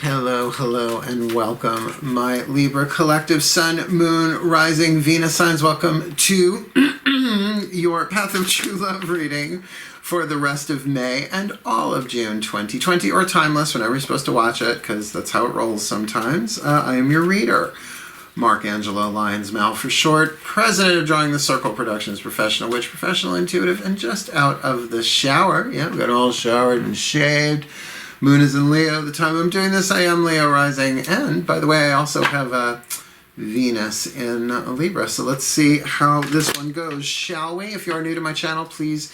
Hello, hello, and welcome, my Libra collective Sun, Moon, Rising, Venus signs. Welcome to your Path of True Love reading for the rest of May and all of June 2020, or timeless, whenever you're supposed to watch it, because that's how it rolls sometimes. I am your reader, Mark Angelo, Lyons Mal for short, president of Drawing the Circle Productions, professional witch, professional intuitive, and just out of the shower. Yeah, we got all showered and shaved. Moon is in Leo. The time I'm doing this, I am Leo rising. And, by the way, I also have Venus in Libra. So let's see how this one goes, shall we? If you are new to my channel, please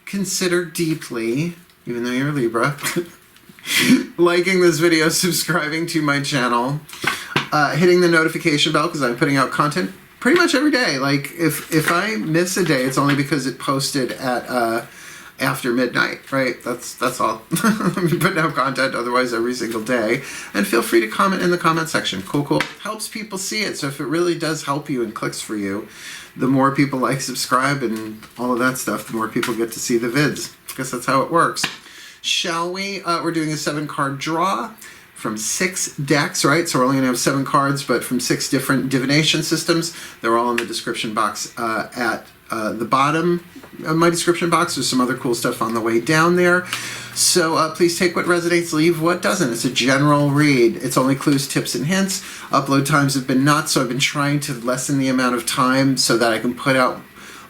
consider deeply, even though you're Libra, liking this video, subscribing to my channel, hitting the notification bell, because I'm putting out content pretty much every day. Like, if I miss a day, it's only because it posted at after midnight, right? That's all. I'm putting out content otherwise every single day. And feel free to comment in the comment section. Cool. Helps people see it. So if it really does help you and clicks for you, the more people like, subscribe, and all of that stuff, the more people get to see the vids. I guess that's how it works. Shall we? We're doing a 7-card draw from 6 decks, right? So we're only going to have 7 cards, but from 6 different divination systems. They're all in the description box at the bottom of my description box. There's some other cool stuff on the way down there. So please take what resonates, leave what doesn't. It's a general read. It's only clues, tips, and hints. Upload times have been nuts, so I've been trying to lessen the amount of time so that I can put out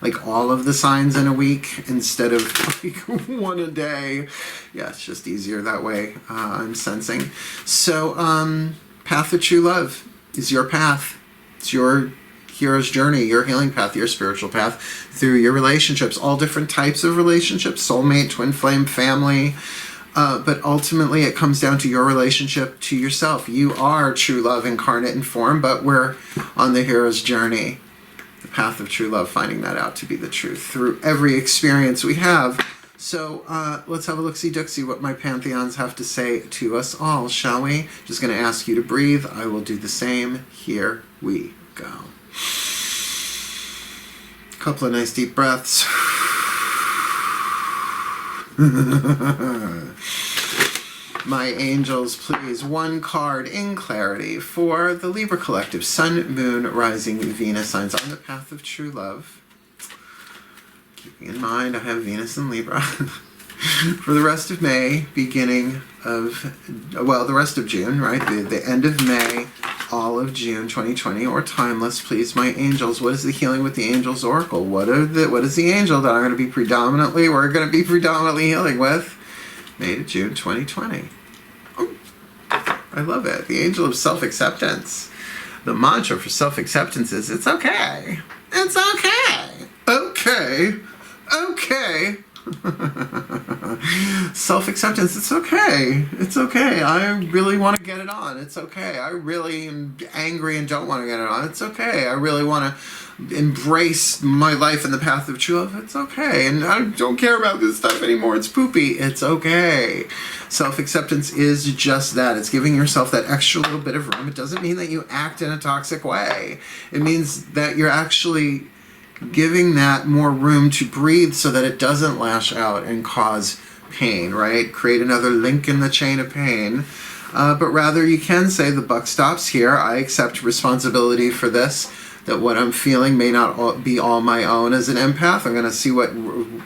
like all of the signs in a week instead of like one a day. Yeah, it's just easier that way, I'm sensing. So Path of True Love is your path. It's your hero's journey, your healing path, your spiritual path through your relationships, all different types of relationships, soulmate, twin flame, family, but ultimately it comes down to your relationship to yourself. You are true love incarnate in form, but we're on the hero's journey, the path of true love, finding that out to be the truth through every experience we have. So let's have a look-see-dooksy what my pantheons have to say to us all, shall we? Just going to ask you to breathe. I will do the same. Here we go. Couple of nice deep breaths. My angels, please, 1 card in clarity for the Libra collective, Sun, Moon, Rising, Venus signs on the path of true love. Keeping in mind I have Venus in Libra. For the rest of May, beginning of, well, the rest of June, right? The end of May, all of June 2020, or timeless, please, my angels. What is the healing with the angels oracle? What is the angel that we're going to be predominantly healing with? May to June 2020. Oh, I love it. The angel of self-acceptance. The mantra for self-acceptance is, it's okay. It's okay. Okay. Self-acceptance, it's okay. It's okay. I really want to get it on. It's okay. I really am angry and don't want to get it on. It's okay. I really want to embrace my life in the path of true love. It's okay. And I don't care about this stuff anymore. It's poopy. It's okay. Self-acceptance is just that. It's giving yourself that extra little bit of room. It doesn't mean that you act in a toxic way. It means that you're actually giving that more room to breathe so that it doesn't lash out and cause pain, right? Create another link in the chain of pain. But rather you can say the buck stops here. I accept responsibility for this, that what I'm feeling may not be all my own as an empath. I'm going to see what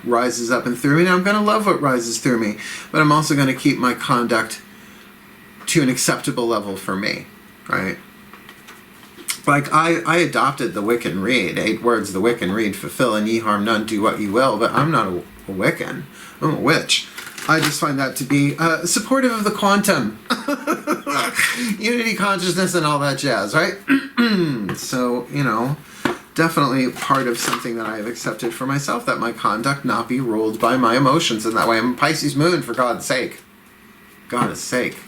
rises up and through me, and I'm going to love what rises through me. But I'm also going to keep my conduct to an acceptable level for me, right? Like, I adopted the Wiccan Rede, 8 words, the Wiccan Rede, fulfill and ye harm none, do what you will, but I'm not a Wiccan. I'm a witch. I just find that to be supportive of the quantum, unity consciousness and all that jazz, right? So, you know, definitely part of something that I have accepted for myself, that my conduct not be ruled by my emotions, and that way I'm a Pisces moon, for God's sake. God's sake.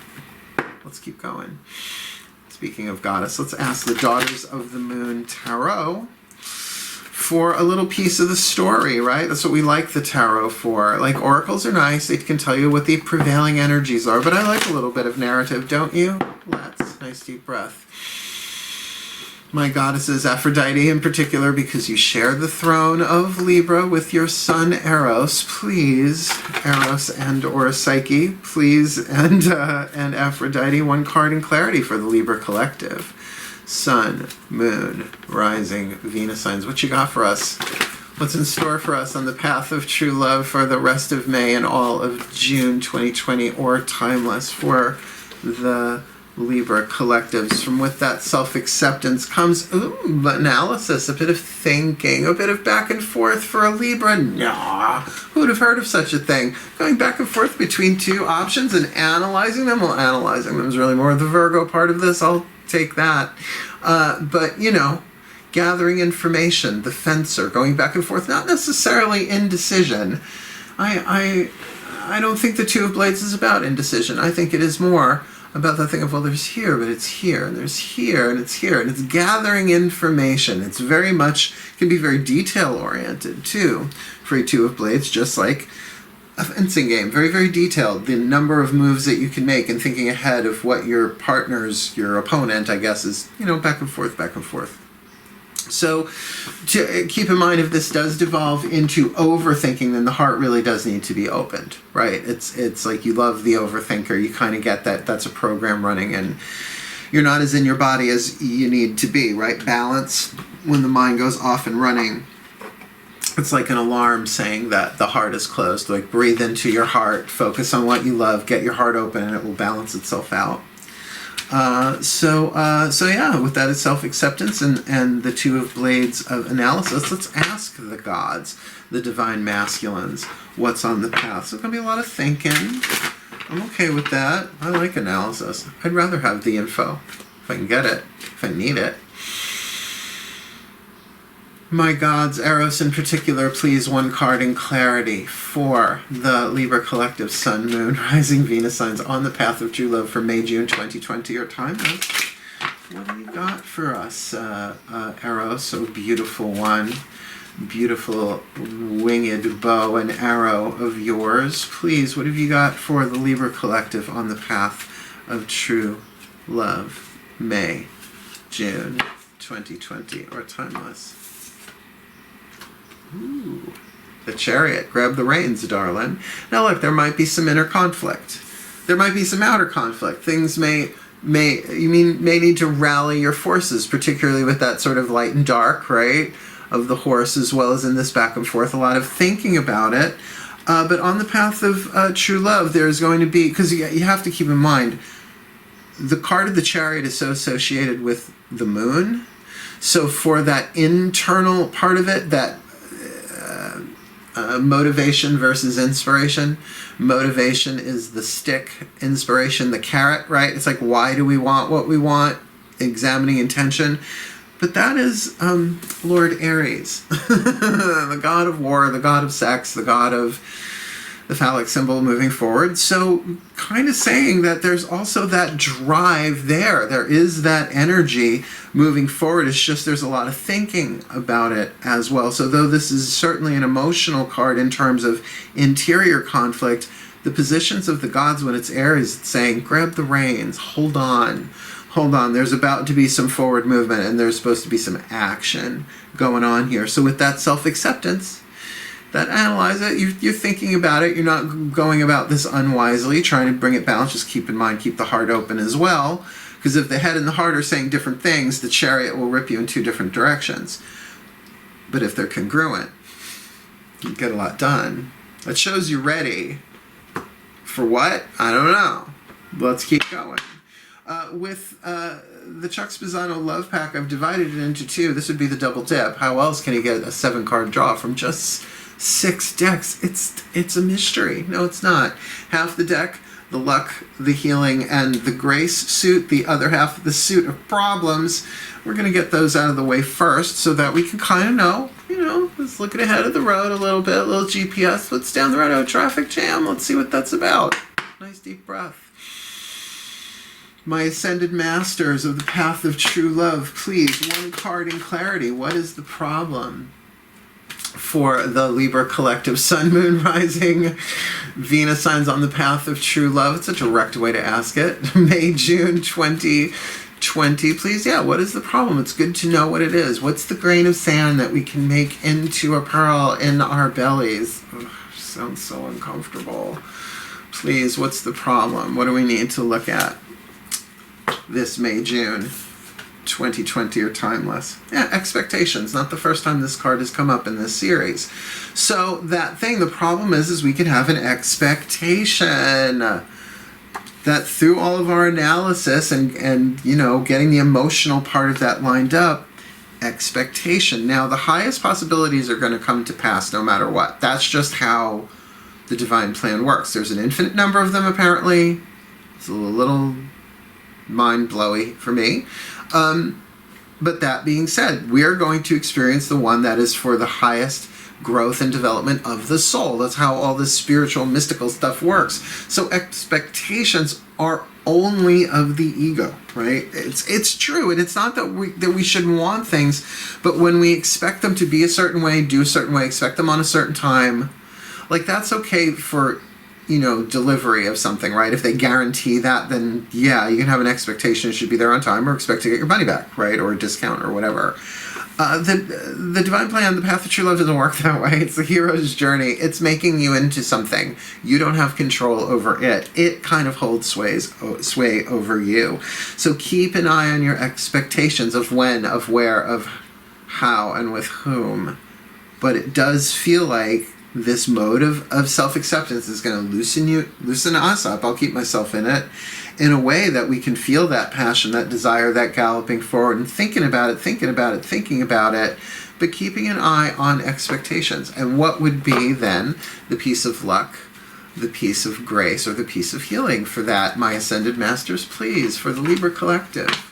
Let's keep going. Speaking of goddess, let's ask the Daughters of the Moon Tarot for a little piece of the story, right? That's what we like the tarot for. Like, oracles are nice. They can tell you what the prevailing energies are, but I like a little bit of narrative, don't you? Let's. Nice deep breath. My goddesses, Aphrodite in particular, because you share the throne of Libra with your son Eros, please, Eros and or Psyche, please, and Aphrodite, one card in clarity for the Libra collective. Sun, Moon, Rising, Venus signs. What you got for us? What's in store for us on the path of true love for the rest of May and all of June 2020, or timeless for the Libra collectives? From with that self-acceptance comes analysis, a bit of thinking, a bit of back and forth for a Libra. Nah, who would have heard of such a thing? Going back and forth between two options and analyzing them. Well, analyzing them is really more the Virgo part of this. I'll take that. But, you know, gathering information, the fencer, going back and forth, not necessarily indecision. I don't think the Two of Blades is about indecision. I think it is more about that thing of, well, there's here, but it's here, and there's here, and it's here, and it's gathering information. It's very much, can be very detail-oriented, too, for a Two of Blades, just like a fencing game. Very, very detailed. The number of moves that you can make and thinking ahead of what your partner's, your opponent, I guess, is, you know, back and forth, back and forth. So to keep in mind, if this does devolve into overthinking, then the heart really does need to be opened, right? It's like you love the overthinker. You kind of get that that's a program running and you're not as in your body as you need to be, right? Balance, when the mind goes off and running, it's like an alarm saying that the heart is closed. Like, breathe into your heart, focus on what you love, get your heart open, and it will balance itself out. So yeah, with that is self-acceptance and the Two of Blades of analysis. Let's ask the gods, the divine masculines, what's on the path. So it's going to be a lot of thinking. I'm okay with that. I like analysis. I'd rather have the info if I can get it, if I need it. My gods, Eros in particular, please, one card in clarity for the Libra collective, Sun, Moon, Rising, Venus signs on the path of true love for May, June 2020, or timeless. What do you got for us, Eros, so beautiful one, beautiful winged bow and arrow of yours? Please, what have you got for the Libra collective on the path of true love, May, June 2020, or timeless? Ooh, the Chariot. Grab the reins, darling. Now look, there might be some inner conflict. There might be some outer conflict. Things may need to rally your forces, particularly with that sort of light and dark, right, of the horse, as well as in this back and forth, a lot of thinking about it. But on the path of true love, there's going to be, because you have to keep in mind, the card of the Chariot is so associated with the moon. So for that internal part of it, that motivation versus inspiration. Motivation is the stick, inspiration the carrot, right? It's like, why do we want what we want? Examining intention. But that is Lord Aries, the god of war, the god of sex, the god of the phallic symbol moving forward. So kind of saying that there's also that drive there. There is that energy moving forward. It's just there's a lot of thinking about it as well. So though this is certainly an emotional card in terms of interior conflict, the positions of the gods when it's Aries, it's saying, grab the reins, hold on. Hold on, there's about to be some forward movement and there's supposed to be some action going on here. So with that self-acceptance, that analyze it, you're thinking about it, you're not going about this unwisely, trying to bring it balanced. Just keep in mind, keep the heart open as well, because if the head and the heart are saying different things, the Chariot will rip you in two different directions. But if they're congruent, you get a lot done. That shows you're ready. For what? I don't know. Let's keep going. With the Chuck Spezzano Love Pack, I've divided it into two. This would be the double dip. How else can you get a 7-card draw from just 6 decks? It's a mystery. No, it's not. Half the deck, the luck, the healing, and the grace suit. The other half, the suit of problems. We're going to get those out of the way first so that we can kind of know, let's look ahead of the road a little bit, a little GPS. What's down the road? Oh, traffic jam. Let's see what that's about. Nice deep breath. My Ascended Masters of the Path of True Love, please, one card in clarity. What is the problem for the Libra collective? Sun, Moon, Rising, Venus signs on the path of true love. It's a direct way to ask it. May, June 2020, 20, please. Yeah, what is the problem? It's good to know what it is. What's the grain of sand that we can make into a pearl in our bellies? Ugh, sounds so uncomfortable. Please, what's the problem? What do we need to look at? This May/June 2020 or timeless. Yeah, expectations. Not the first time this card has come up in this series. So that thing, the problem is we could have an expectation that through all of our analysis and you know, getting the emotional part of that lined up, expectation. Now, the highest possibilities are going to come to pass no matter what. That's just how the divine plan works. There's an infinite number of them, apparently. It's a little mind-blowy for me. But that being said, we're going to experience the one that is for the highest growth and development of the soul. That's how all this spiritual, mystical stuff works. So expectations are only of the ego, right? It's true, and it's not that we should want things, but when we expect them to be a certain way, do a certain way, expect them on a certain time, like that's okay for, you know, delivery of something, right? If they guarantee that, then yeah, you can have an expectation it should be there on time, or expect to get your money back, right? Or a discount or whatever. The divine plan, the path of true love doesn't work that way. It's the hero's journey. It's making you into something. You don't have control over it. It kind of holds sway over you. So keep an eye on your expectations of when, of where, of how, and with whom. But it does feel like this mode of self-acceptance is going to loosen us up. I'll keep myself in it, in a way that we can feel that passion, that desire, that galloping forward and thinking about it, but keeping an eye on expectations. And what would be then the piece of luck, the piece of grace, or the piece of healing for that, my Ascended Masters, please, for the Libra Collective?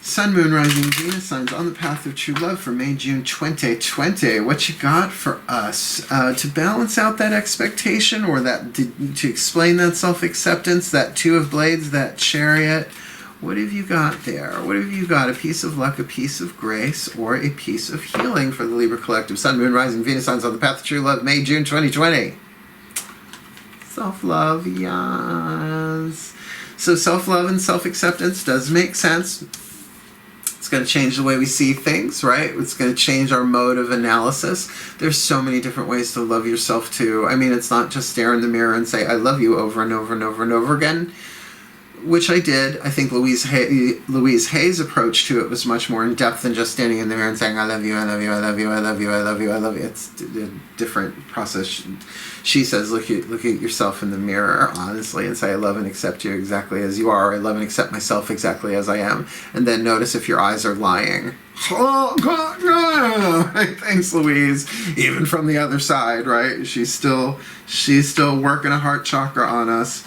Sun, Moon, Rising, Venus signs on the path of true love for May/June 2020. What you got for us to balance out that expectation, or that to explain that self-acceptance, that Two of Blades, that Chariot? What have you got there? What have you got? A piece of luck, a piece of grace, or a piece of healing for the Libra Collective? Sun, Moon, Rising, Venus signs on the path of true love, May/June 2020. Self-love, yes. So self-love and self-acceptance does make sense. It's going to change the way we see things, right? It's going to change our mode of analysis. There's so many different ways to love yourself too. I mean, it's not just stare in the mirror and say, I love you over and over and over and over again, which I did. I think Louise Hay's approach to it was much more in depth than just standing in the mirror and saying, I love you, I love you, I love you, I love you, I love you, I love you. It's a different process. She says, look at yourself in the mirror, honestly, and say, I love and accept you exactly as you are. I love and accept myself exactly as I am. And then notice if your eyes are lying. Oh, God, no. Thanks, Louise. Even from the other side, right? She's still working a heart chakra on us.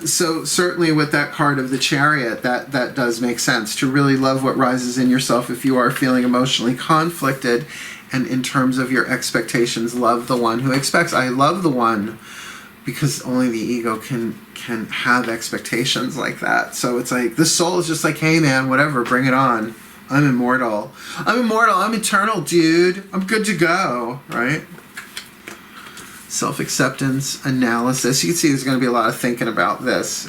So certainly with that card of the Chariot, that does make sense. To really love what rises in yourself if you are feeling emotionally conflicted. And in terms of your expectations, love the one who expects. I love the one because only the ego can have expectations like that. So it's like, the soul is just like, hey man, whatever, bring it on. I'm immortal. I'm eternal, dude. I'm good to go, right? Self-acceptance, analysis. You can see there's going to be a lot of thinking about this.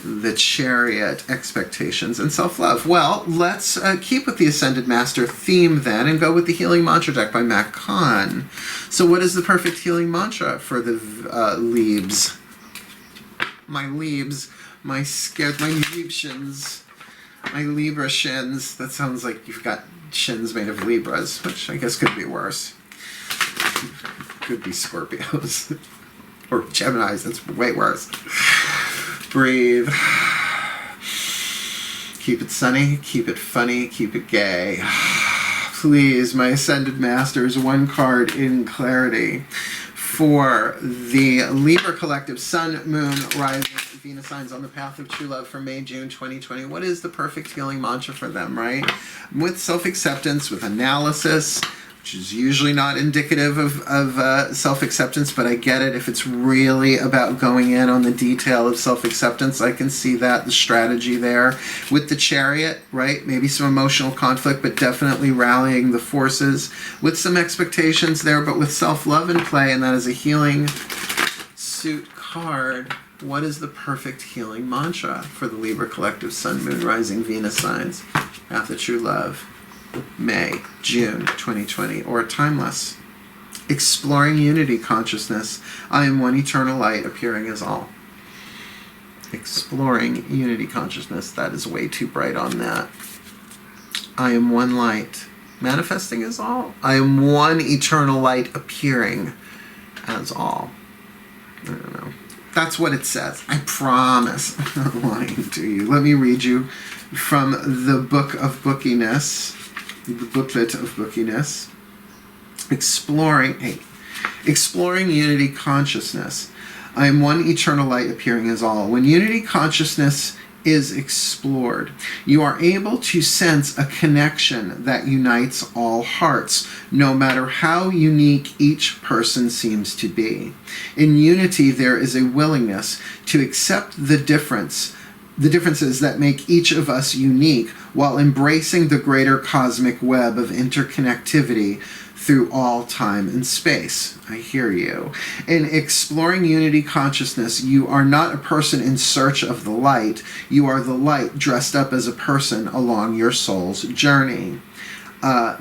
The Chariot, expectations, and self-love. Well, let's keep with the Ascended Master theme then and go with the Healing Mantra deck by Kahn. So what is the perfect healing mantra for the Libs? My Libs, my Liebshins, my Libra shins. That sounds like you've got shins made of Libras, which I guess could be worse. Could be Scorpios. Or Geminis, that's way worse. Breathe. Keep it sunny, keep it funny, keep it gay. Please, my Ascended Masters, one card in clarity for the Libra Collective, Sun, Moon, Rising, Venus signs on the path of true love for May/June 2020. What is the perfect healing mantra for them, right? With self-acceptance, with analysis, which is usually not indicative of self-acceptance, but I get it. If it's really about going in on the detail of self-acceptance, I can see that, the strategy there. With the Chariot, right, maybe some emotional conflict, but definitely rallying the forces with some expectations there, but with self-love in play, and that is a healing suit card, what is the perfect healing mantra for the Libra Collective Sun, Moon, Rising, Venus signs? Path of True Love, May, June 2020, or Timeless. Exploring unity consciousness. I am one eternal light appearing as all. Exploring unity consciousness. That is way too bright on that. I am one light manifesting as all. I am one eternal light appearing as all. I don't know. That's what it says. I promise. I'm not lying to you. Let me read you from the Book of Bookiness, the booklet of Bookiness. Exploring unity consciousness. I am one eternal light appearing as all. When unity consciousness is explored, you are able to sense a connection that unites all hearts, no matter how unique each person seems to be. In unity, there is a willingness to accept the differences that make each of us unique, while embracing the greater cosmic web of interconnectivity through all time and space. I hear you. In exploring unity consciousness, you are not a person in search of the light. You are the light dressed up as a person along your soul's journey.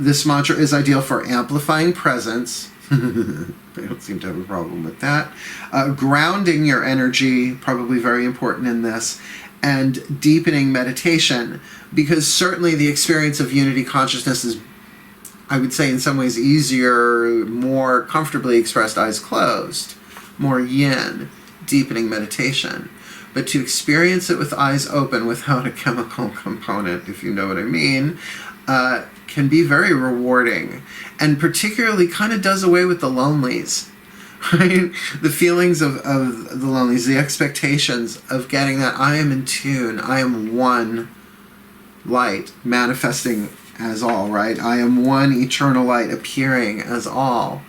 This mantra is ideal for amplifying presence. I don't seem to have a problem with that. Grounding your energy, probably very important in this, and deepening meditation, because certainly the experience of unity consciousness is, I would say, in some ways easier, more comfortably expressed eyes closed, more yin, deepening meditation. But to experience it with eyes open without a chemical component, if you know what I mean, can be very rewarding, and particularly kind of does away with the lonelies, right? The feelings of the lonelies, the expectations of getting that I am in tune, I am one light manifesting as all, right? I am one eternal light appearing as all.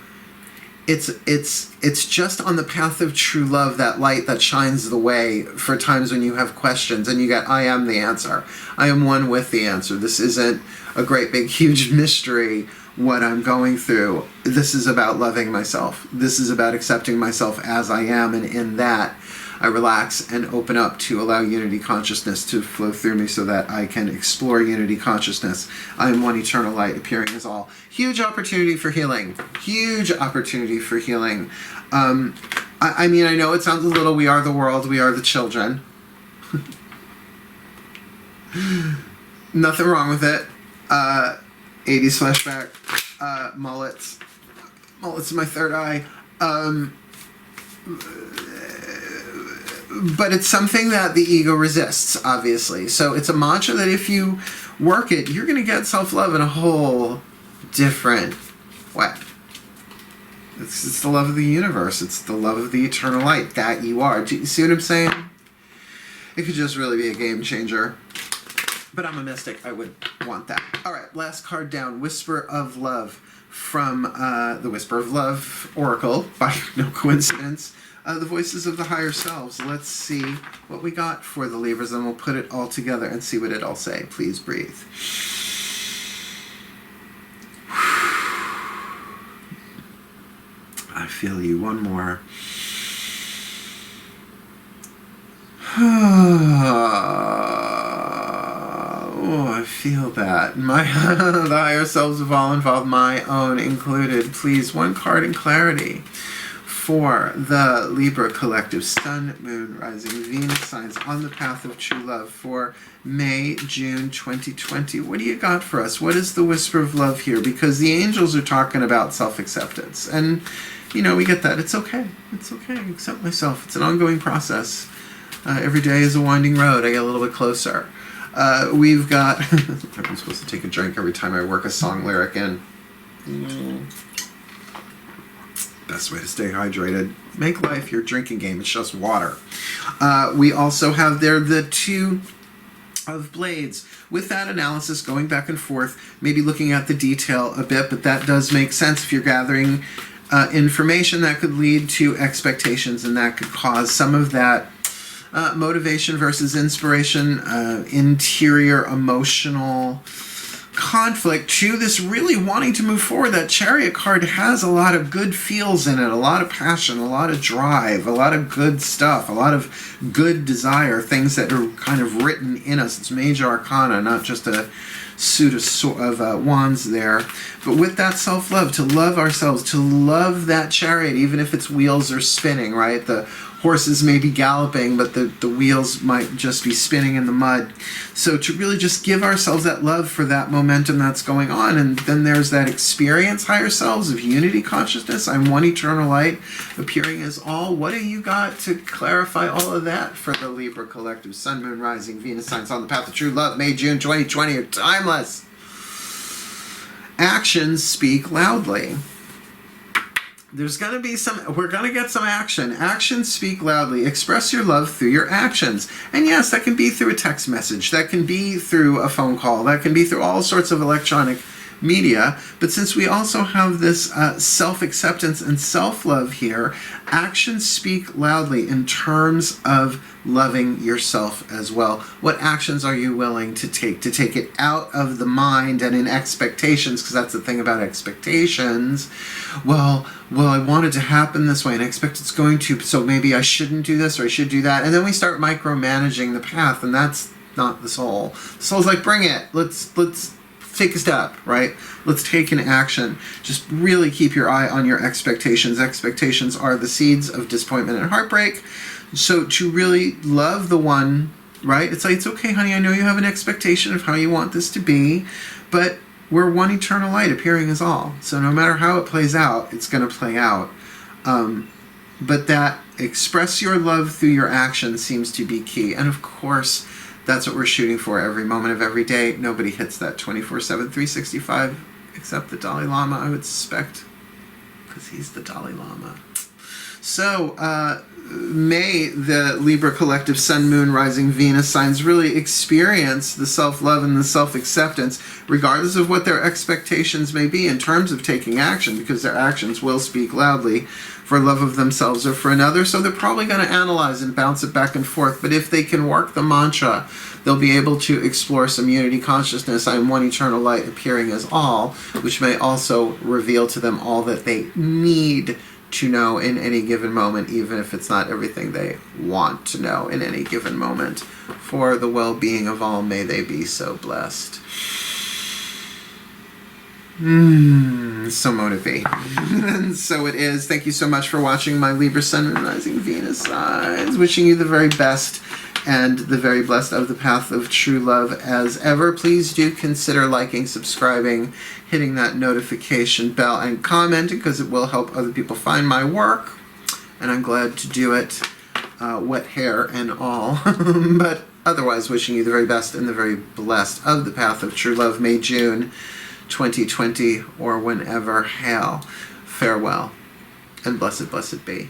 It's just on the path of true love, that light that shines the way for times when you have questions and you get, I am the answer. I am one with the answer. This isn't a great big huge mystery what I'm going through. This is about loving myself. This is about accepting myself as I am, and in that I relax and open up to allow unity consciousness to flow through me so that I can explore unity consciousness. I am one eternal light appearing as all. Huge opportunity for healing. Huge opportunity for healing. I mean, I know it sounds a little, we are the world, we are the children. Nothing wrong with it. 80s flashback, mullets. Mullets in my third eye. But it's something that the ego resists, obviously. So it's a mantra that if you work it, you're going to get self-love in a whole different way. It's the love of the universe. It's the love of the eternal light that you are. Do you see what I'm saying? It could just really be a game changer. But I'm a mystic. I would want that. All right, last card down. Whisper of Love from the Whisper of Love Oracle, by no coincidence. The voices of the higher selves. Let's see what we got for the Libras, and we'll put it all together and see what it'll say. Please breathe. I feel you. One more. Oh, I feel that. The higher selves of all involved, my own included. Please, one card in clarity for the Libra Collective Sun, Moon, Rising, Venus signs on the path of true love for May, June 2020. What do you got for us? What is the whisper of love here? Because the angels are talking about self-acceptance. And, you know, we get that. It's okay. It's okay. I accept myself. It's an ongoing process. Every day is a winding road. I get a little bit closer. We've got... I'm supposed to take a drink every time I work a song lyric in. Best way to stay hydrated. Make life your drinking game. It's just water. We also have there the Two of Blades. With that analysis, going back and forth, maybe looking at the detail a bit, but that does make sense if you're gathering information that could lead to expectations, and that could cause some of that motivation versus inspiration, interior emotional conflict to this really wanting to move forward. That Chariot card has a lot of good feels in it, a lot of passion, a lot of drive, a lot of good stuff, a lot of good desire, things that are kind of written in us. It's major arcana, not just a suit of wands there. But with that self-love, to love ourselves, to love that chariot, even if its wheels are spinning, right? The horses may be galloping, but the wheels might just be spinning in the mud. So to really just give ourselves that love for that momentum that's going on. And then there's that experience, higher selves of unity consciousness. I'm one eternal light, appearing as all. What do you got to clarify all of that for the Libra collective? Sun, Moon, Rising, Venus signs on the path of true love. May, June 2020 are timeless. Actions speak loudly. There's going to be we're going to get some action. Actions speak loudly. Express your love through your actions. And yes, that can be through a text message. That can be through a phone call. That can be through all sorts of electronic media. But since we also have this self-acceptance and self-love here, actions speak loudly in terms of loving yourself as well. What actions are you willing to take it out of the mind and in expectations? Because that's the thing about expectations. Well, I want it to happen this way and I expect it's going to, so maybe I shouldn't do this or I should do that. And then we start micromanaging the path, and that's not the soul. The soul's like, bring it. Let's take a step, right? Let's take an action. Just really keep your eye on your expectations. Expectations are the seeds of disappointment and heartbreak. So to really love the one, right? It's like, it's okay, honey, I know you have an expectation of how you want this to be, but we're one eternal light appearing as all. So no matter how it plays out, it's going to play out. But that express your love through your actions seems to be key. And of course, that's what we're shooting for every moment of every day. Nobody hits that 24/7, 365, except the Dalai Lama, I would suspect, because he's the Dalai Lama. So, may the Libra collective Sun, Moon, Rising, Venus signs really experience the self-love and the self-acceptance, regardless of what their expectations may be in terms of taking action, because their actions will speak loudly for love of themselves or for another. So they're probably going to analyze and bounce it back and forth. But if they can work the mantra, they'll be able to explore some unity consciousness. I am one eternal light appearing as all, which may also reveal to them all that they need to know in any given moment, even if it's not everything they want to know in any given moment. For the well-being of all, may they be so blessed. So motivating. And so it is. Thank you so much for watching my Libra Sun and Rising Venus signs. Wishing you the very best and the very blessed of the path of true love as ever. Please do consider liking, subscribing, hitting that notification bell, and commenting, because it will help other people find my work. And I'm glad to do it, wet hair and all. But otherwise, wishing you the very best and the very blessed of the path of true love. May, June 2020, or whenever. Hail. Farewell. And blessed, blessed be.